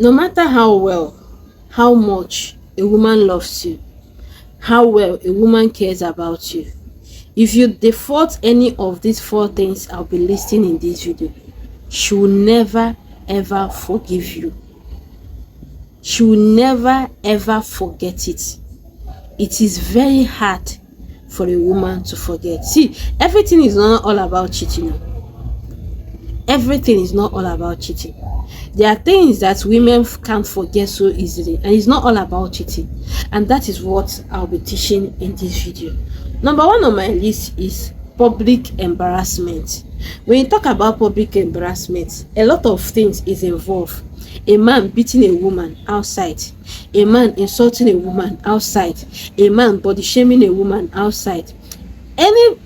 No matter how well, how much a woman loves you, how well a woman cares about you, if you default any of these four things I'll be listing in this video, she will never ever forgive you. She will never ever forget it. It is very hard for a woman to forget. See, everything is not all about cheating. Everything is not all about cheating. There are things that women can't forget so easily, and it's not all about cheating. And that is what I'll be teaching in this video. Number one on my list is public embarrassment. When you talk about public embarrassment, a lot of things is involved. A man beating a woman outside, a man insulting a woman outside, a man body shaming a woman outside. Any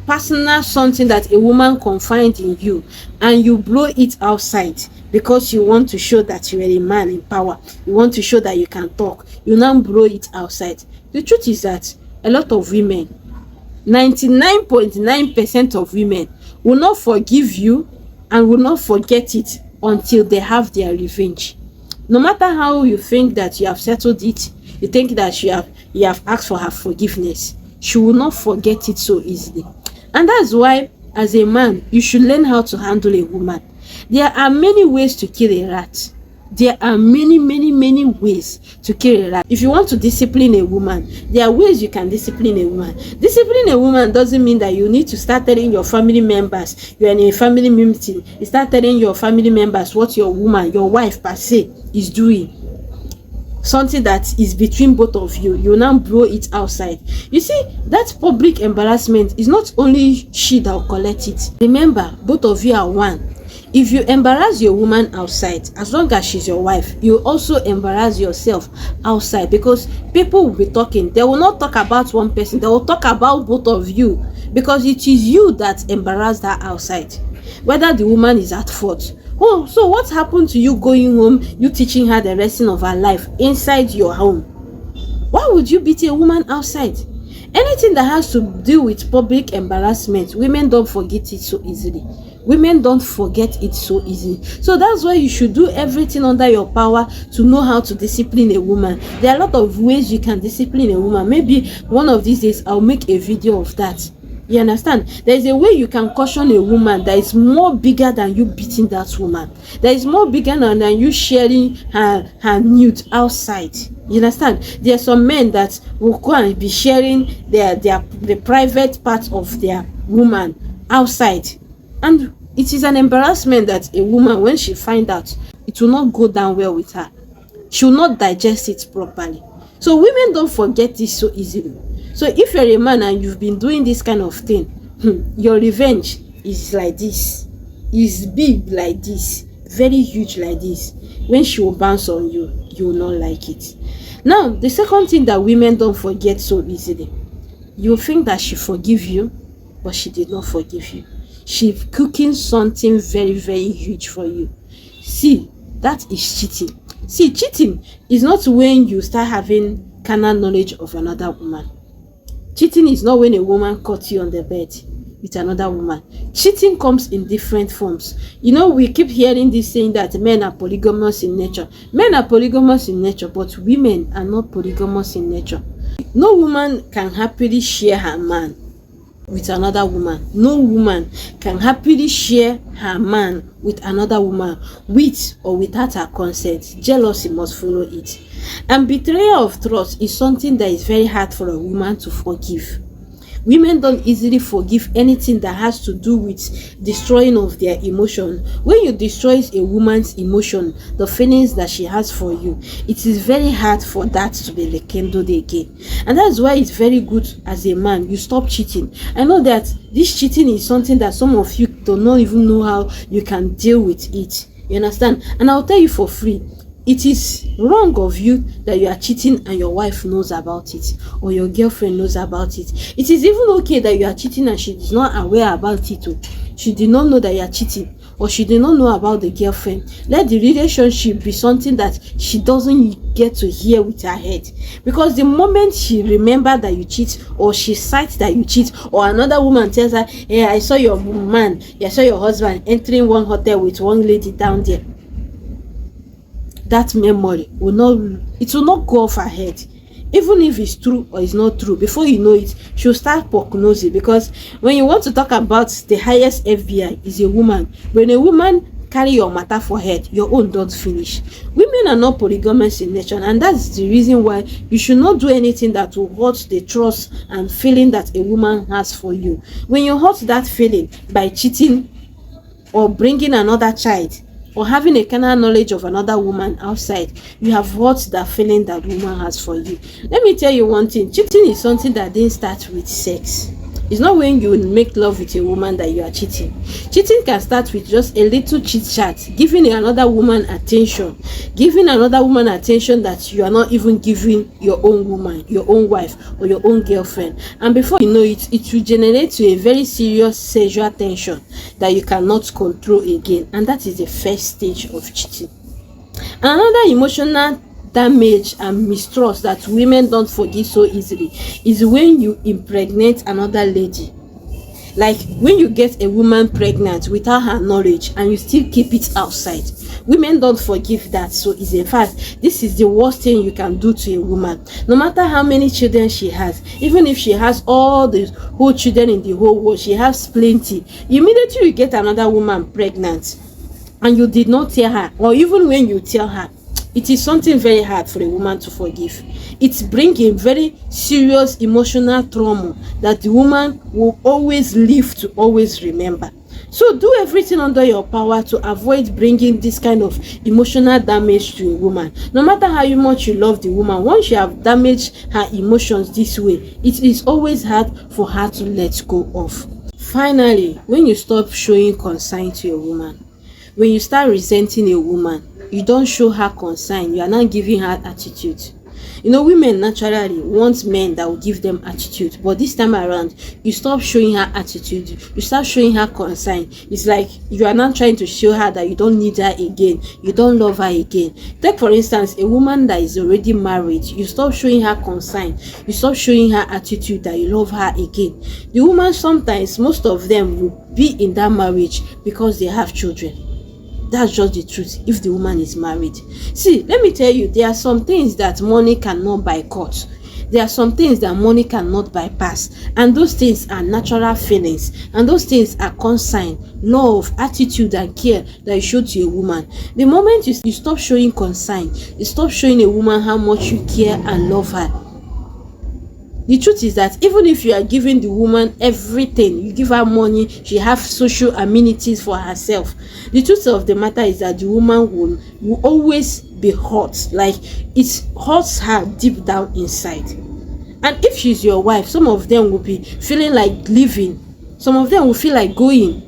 personal something that a woman confide in you and you blow it outside because you want to show that you are a man in power, you want to show that you can talk, you now blow it outside. The truth is that a lot of women, 99.9% of women, will not forgive you and will not forget it until they have their revenge. No matter how you think that you have settled it, you think that you have asked for her forgiveness, she will not forget it so easily. And that's why, as a man, you should learn how to handle a woman. There are many ways to kill a rat. There are many ways to kill a rat. If you want to discipline a woman, there are ways you can discipline a woman. Disciplining a woman doesn't mean that you need to start telling your family members, you're in a family meeting, you start telling your family members what your woman, your wife per se, is doing. Something that is between both of you, you now blow it outside. You see, that public embarrassment is not only she that will collect it. Remember, both of you are one. If you embarrass your woman outside, as long as she's your wife, you also embarrass yourself outside, because people will be talking. They will not talk about one person, they will talk about both of you, because it is you that embarrassed her outside, whether the woman is at fault. Oh, so what happened to you going home, you teaching her the lesson of her life inside your home? Why would you beat a woman outside? Anything that has to do with public embarrassment, women don't forget it so easily. Women don't forget it so easily. So that's why you should do everything under your power to know how to discipline a woman. There are a lot of ways you can discipline a woman. Maybe one of these days I'll make a video of that. You understand? There is a way you can caution a woman that is more bigger than you beating that woman. That is more bigger than you sharing her nude outside. You understand? There are some men that will go and be sharing the private part of their woman outside. And it is an embarrassment that a woman, when she finds out, it will not go down well with her. She will not digest it properly. So women don't forget this so easily. So if you're a man and you've been doing this kind of thing, your revenge is like this, is big like this, very huge like this. When she will bounce on you, you will not like it. Now, the second thing that women don't forget so easily, you think that she forgive you, but she did not forgive you. She's cooking something very huge for you. See, that is cheating. See, cheating is not when you start having carnal knowledge of another woman. Cheating is not when a woman caught you on the bed with another woman. Cheating comes in different forms. You know, we keep hearing this saying that men are polygamous in nature. Men are polygamous in nature, but women are not polygamous in nature. No woman can happily share her man with another woman. No woman can happily share her man with another woman, with or without her consent. Jealousy must follow it. And betrayal of trust is something that is very hard for a woman to forgive. Women don't easily forgive anything that has to do with destroying of their emotion. When you destroy a woman's emotion, the feelings that she has for you, it is very hard for that to be rekindled again. And that's why it's very good as a man, you stop cheating. I know that this cheating is something that some of you do not even know how you can deal with it. You understand? And I'll tell you for free, it is wrong of you that you are cheating and your wife knows about it, or your girlfriend knows about it. It is even okay that you are cheating and she is not aware about it. She did not know that you are cheating, or she did not know about the girlfriend. Let the relationship be something that she doesn't get to hear with her head. Because the moment she remembers that you cheat, or she cites that you cheat, or another woman tells her, hey, I saw your man, I saw your husband entering one hotel with one lady down there, that memory it will not go off her head. Even if it's true or it's not true, before you know it, she'll start prognosing. Because when you want to talk about the highest FBI is a woman. When a woman carry your matter for head, your own don't finish. Women are not polygamous in nature, and that's the reason why you should not do anything that will hurt the trust and feeling that a woman has for you. When you hurt that feeling by cheating or bringing another child or having a carnal knowledge of another woman outside, you have hurt that feeling that woman has for you. Let me tell you one thing: cheating is something that didn't start with sex. It's not when you make love with a woman that you are cheating. Cheating can start with just a little chit chat, giving another woman attention that you are not even giving your own woman, your own wife, or your own girlfriend. And before you know it, it will generate to a very serious sexual tension that you cannot control again. And that is the first stage of cheating. Another emotional damage and mistrust that women don't forgive so easily is when you impregnate another lady. Like when you get a woman pregnant without her knowledge and you still keep it outside. Women don't forgive that. So it's in fact, this is the worst thing you can do to a woman. No matter how many children she has, even if she has all the whole children in the whole world, she has plenty. Immediately you get another woman pregnant and you did not tell her, or even when you tell her, it is something very hard for a woman to forgive. It brings a very serious emotional trauma that the woman will always live to always remember. So do everything under your power to avoid bringing this kind of emotional damage to a woman. No matter how much you love the woman, once you have damaged her emotions this way, it is always hard for her to let go of. Finally, when you stop showing concern to a woman, when you start resenting a woman, you don't show her concern, you are not giving her attitude. You know, women naturally want men that will give them attitude, but this time around, you stop showing her attitude, you start showing her concern. It's like you are not trying to show her that you don't need her again, you don't love her again. Take for instance, a woman that is already married, you stop showing her concern, you stop showing her attitude that you love her again. The woman, sometimes, most of them will be in that marriage because they have children. That's just the truth if the woman is married. See, let me tell you, there are some things that money cannot boycott. There are some things that money cannot bypass. And those things are natural feelings. And those things are concern, love, attitude, and care that you show to a woman. The moment you stop showing concern, you stop showing a woman how much you care and love her. The truth is that even if you are giving the woman everything, you give her money, she have social amenities for herself, the truth of the matter is that the woman will always be hurt. Like it hurts her deep down inside. And if she's your wife, some of them will be feeling like leaving, some of them will feel like going.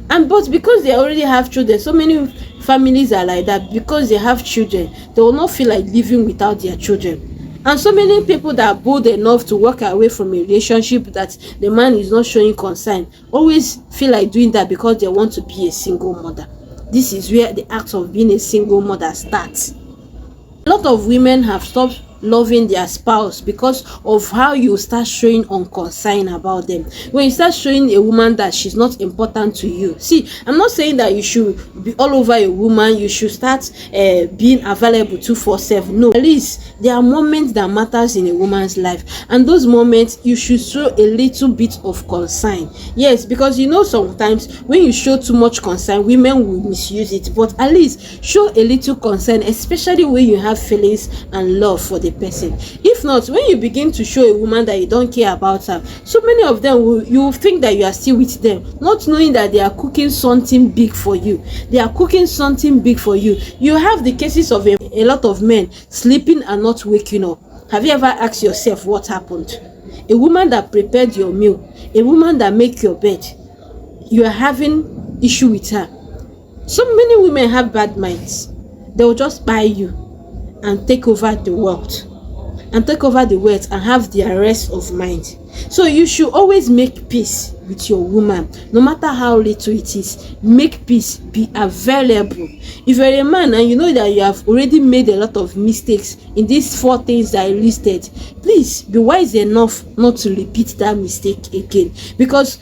But because they already have children, so many families are like that. Because they have children, they will not feel like living without their children. And so many people that are bold enough to walk away from a relationship that the man is not showing concern always feel like doing that because they want to be a single mother. This is where the act of being a single mother starts. A lot of women have stopped loving their spouse because of how you start showing unconcern about them. When you start showing a woman that she's not important to you, see, I'm not saying that you should be all over a woman, you should start being available 2/4. No, at least there are moments that matters in a woman's life, and those moments you should show a little bit of concern. Yes, because you know sometimes when you show too much concern, women will misuse it, but at least show a little concern, especially when you have feelings and love for the person. If not, when you begin to show a woman that you don't care about her, so many of them you think that you are still with them, not knowing that they are cooking something big for you. They are cooking something big for you. You have the cases of a lot of men sleeping and not waking up. Have you ever asked yourself what happened? A woman that prepared your meal, a woman that make your bed, you are having issue with her. So many women have bad minds. They will just buy you and take over the world and have their rest of mind. So you should always make peace with your woman, no matter how little it is. Make peace, be available. If you're a man and you know that you have already made a lot of mistakes in these 4 things that I listed, please be wise enough not to repeat that mistake again, because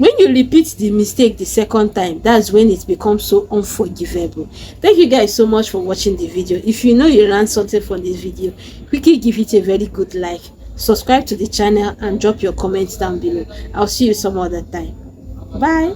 When you repeat the mistake the second time, that's when it becomes so unforgivable. Thank you guys so much for watching the video. If you know you learned something from this video, quickly give it a very good like, subscribe to the channel, and drop your comments down below. I'll see you some other time. Bye.